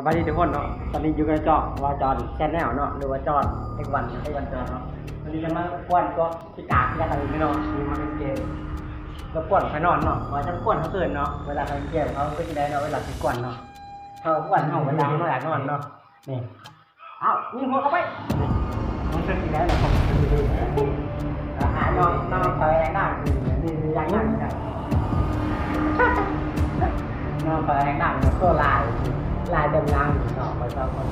สวัสดีทุกคนเนาะตอนนี้อยู่กับจอว่าจอแชนแนลเนาะหรือว่าจอเอกวันเอกวันจอเนาะวันนี้จะมาป้วนก็ที่กากที่กาตังไม่เนาะมีมาเป็นเกมแล้วป้วนไปนอนเนาะว่าจะป้วนเขาตื่นเนาะเวลาเขาเกมเขาก็จะได้เนาะเวลาที่กวนเนาะเขากวนเอาเวลาเขาอยากนอนเนาะนี่เอายิงหัวเข้าไปมันเป็นยังไงล่ะผมนอนไปแรงได้นี่ยังนั่งนอนไปแรงได้ก็ลายเดิมน้ำต่อไปต่อคน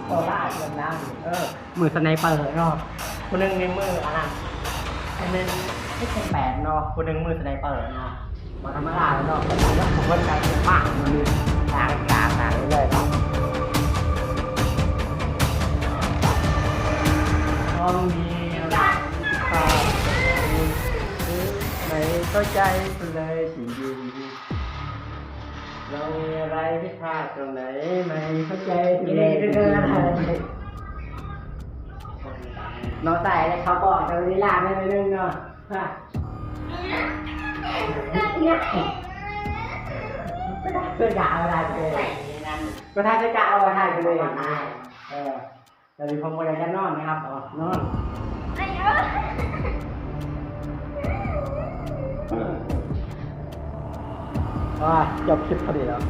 ก็ลายเดิมน้ำมือสไนเปอร์เนาะคนหนึ่งในมืออะไรอันนึงไม่เป็นแปดเนาะคนหนึ่งมือสไนเปอร์เนาะมาธรรมดาเนาะแล้วผมก็จะเป็นบ้ามันมีทางเลยเนาะห้องนี้รักเขาไม่เข้าใจเลยสิ่งดีเรามีอะไรที่พลาดตรงไหนไม่เข้าใจเลยน้องใส่เลยเขาบอกจะเวลาไม่ได้เรื่องเนาะเพื่อนด่าอะไรเลยก็ถ้าจะเอาอะไรไปเลยแต่มีความกดดันจะนอนนะครับนอนจบคลิปพอดีแล้ว